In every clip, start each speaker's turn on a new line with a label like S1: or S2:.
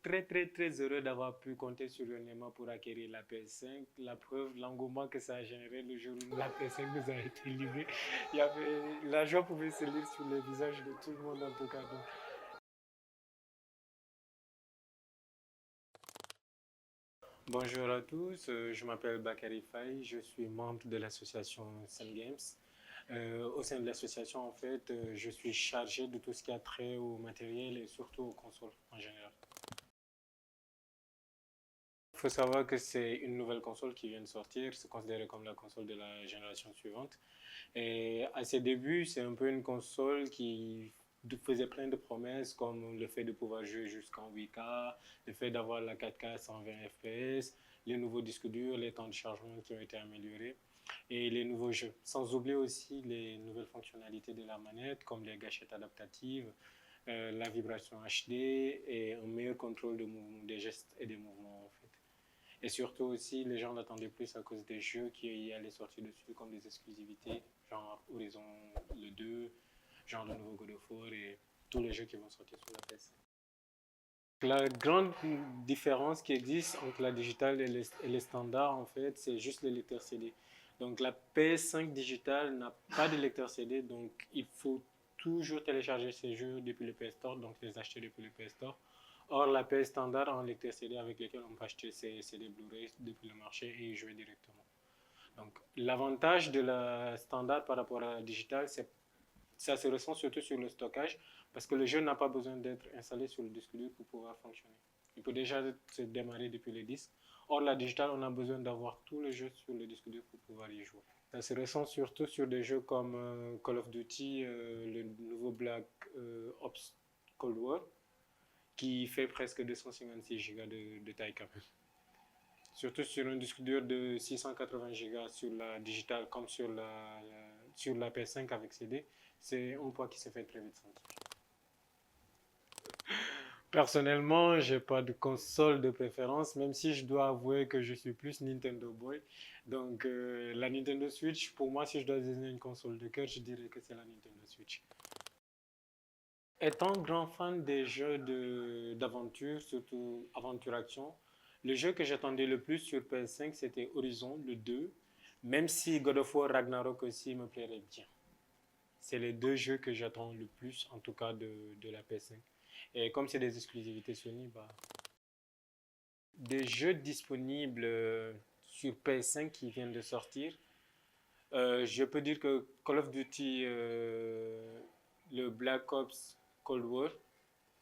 S1: très heureux d'avoir pu compter sur Yonema pour acquérir la PS5. La preuve, l'engouement que ça a généré le jour où la PS5 nous a été livrée. La joie pouvait se lire sur les visages de tout le monde en tout cas. Donc, bonjour à tous, je m'appelle Bakary Faye, je suis membre de l'association Sun Games. Au sein de l'association, en fait, je suis chargé de tout ce qui a trait au matériel et surtout aux consoles en général. Il faut savoir que c'est une nouvelle console qui vient de sortir, c'est considéré comme la console de la génération suivante. Et à ses débuts, c'est un peu une console qui faisait plein de promesses, comme le fait de pouvoir jouer jusqu'en 8K, le fait d'avoir la 4K à 120 FPS, les nouveaux disques durs, les temps de chargement qui ont été améliorés et les nouveaux jeux. Sans oublier aussi les nouvelles fonctionnalités de la manette, comme les gâchettes adaptatives, la vibration HD et un meilleur contrôle des gestes et des mouvements en fait. Et surtout aussi, les gens l'attendaient plus à cause des jeux qui allaient sortir dessus, comme des exclusivités, genre Horizon le 2, genre le nouveau God of War et tous les jeux qui vont sortir sur la PS5. La grande différence qui existe entre la digitale et les standards, en fait, c'est juste le lecteur CD. Donc la PS5 digitale n'a pas de lecteur CD, donc il faut toujours télécharger ces jeux depuis le PS Store, donc les acheter depuis le PS Store. Or, la PS standard a un lecteur CD avec lequel on peut acheter ses CD Blu-ray depuis le marché et y jouer directement. Donc l'avantage de la standard par rapport à la digitale, c'est ça se ressent surtout sur le stockage parce que le jeu n'a pas besoin d'être installé sur le disque dur pour pouvoir fonctionner. Il peut déjà se démarrer depuis le disque. Or, la digitale, on a besoin d'avoir tout le jeu sur le disque dur pour pouvoir y jouer. Ça se ressent surtout sur des jeux comme Call of Duty, le nouveau Black Ops Cold War, qui fait presque 256 Go de taille quand même. Surtout sur un disque dur de 680 Go sur la digitale comme sur la PS5 avec CD, c'est un poids qui se fait très vite sentir. Personnellement, j'ai pas de console de préférence, même si je dois avouer que je suis plus Nintendo Boy. Donc, la Nintendo Switch, pour moi, si je dois désigner une console de cœur, je dirais que c'est la Nintendo Switch. Étant grand fan des jeux d'aventure, surtout aventure-action, le jeu que j'attendais le plus sur PS5, c'était Horizon, le 2, même si God of War Ragnarok aussi me plairait bien. C'est les deux jeux que j'attends le plus, en tout cas de la PS5. Et comme c'est des exclusivités Sony, bah, des jeux disponibles sur PS5 qui viennent de sortir, je peux dire que Call of Duty, le Black Ops Cold War,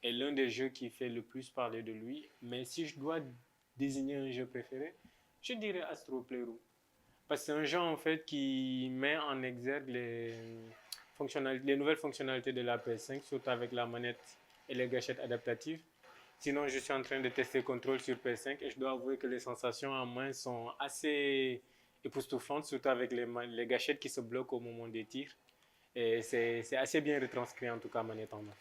S1: est l'un des jeux qui fait le plus parler de lui. Mais si je dois désigner un jeu préféré, je dirais Astro Playroom. Parce que c'est un jeu en fait qui met en exergue les nouvelles fonctionnalités de la PS5, surtout avec la manette et les gâchettes adaptatives. Sinon, je suis en train de tester Control sur PS5 et je dois avouer que les sensations en main sont assez époustouflantes, surtout avec les gâchettes qui se bloquent au moment des tirs. Et c'est assez bien retranscrit en tout cas manette en main.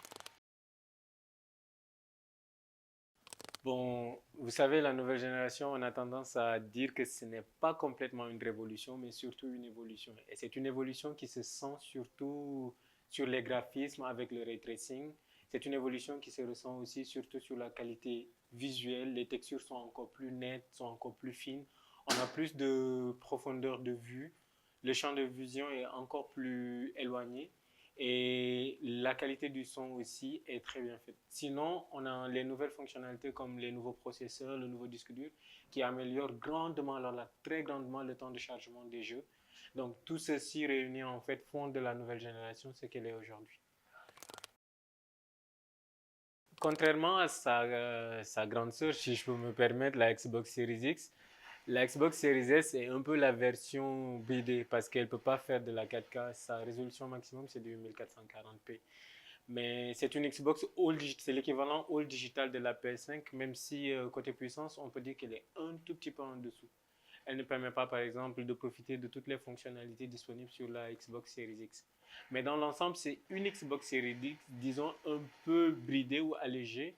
S1: Bon, vous savez, la nouvelle génération, on a tendance à dire que ce n'est pas complètement une révolution, mais surtout une évolution. Et c'est une évolution qui se sent surtout sur les graphismes avec le ray tracing. C'est une évolution qui se ressent aussi surtout sur la qualité visuelle. Les textures sont encore plus nettes, sont encore plus fines. On a plus de profondeur de vue. Le champ de vision est encore plus éloigné. Et la qualité du son aussi est très bien faite. Sinon, on a les nouvelles fonctionnalités comme les nouveaux processeurs, le nouveau disque dur, qui améliorent grandement, alors là, très grandement le temps de chargement des jeux. Donc, tout ceci réuni en fait font de la nouvelle génération ce qu'elle est aujourd'hui. Contrairement à sa grande sœur, si je peux me permettre, la Xbox Series X, la Xbox Series S est un peu la version BD parce qu'elle ne peut pas faire de la 4K. Sa résolution maximum, c'est du 1440p. Mais c'est une Xbox All Digital, c'est l'équivalent All Digital de la PS5, même si côté puissance, on peut dire qu'elle est un tout petit peu en dessous. Elle ne permet pas, par exemple, de profiter de toutes les fonctionnalités disponibles sur la Xbox Series X. Mais dans l'ensemble, c'est une Xbox Series X, disons, un peu bridée ou allégée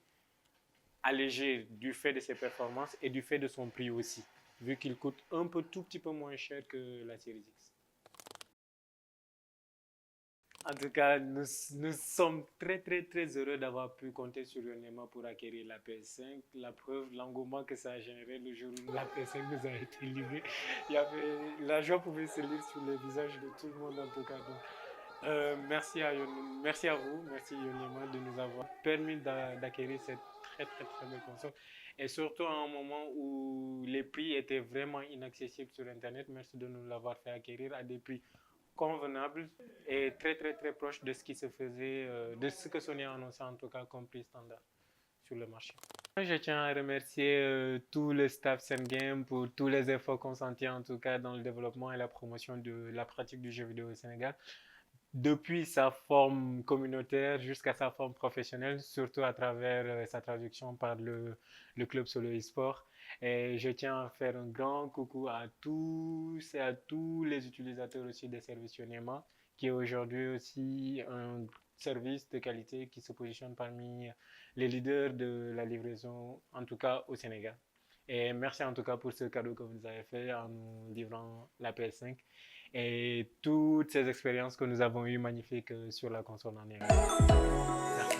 S1: du fait de ses performances et du fait de son prix aussi, vu qu'il coûte un peu tout petit peu moins cher que la Series X. En tout cas, nous sommes très, très, très heureux d'avoir pu compter sur Yonema pour acquérir la PS5. La preuve, l'engouement que ça a généré le jour où la PS5 nous a été livrée. La joie pouvait se lire sur les visages de tout le monde, en tout cas. Donc, merci à vous, merci Yonema de nous avoir permis d'acquérir cette très, très, très belle console. Et surtout à un moment où les prix étaient vraiment inaccessibles sur Internet. Merci de nous l'avoir fait acquérir à des prix convenable et très très très proche de ce qui se faisait, de ce que Sony a annoncé en tout cas comme prix standard sur le marché. Je tiens à remercier tout le staff Sengame pour tous les efforts consentis en tout cas dans le développement et la promotion de la pratique du jeu vidéo au Sénégal depuis sa forme communautaire jusqu'à sa forme professionnelle, surtout à travers sa traduction par le club Solo eSport. Et je tiens à faire un grand coucou à tous et à tous les utilisateurs aussi des services Yonema, qui est aujourd'hui aussi un service de qualité qui se positionne parmi les leaders de la livraison, en tout cas au Sénégal. Et merci en tout cas pour ce cadeau que vous nous avez fait en nous livrant la PS5 et toutes ces expériences que nous avons eues magnifiques sur la console en elle. Merci.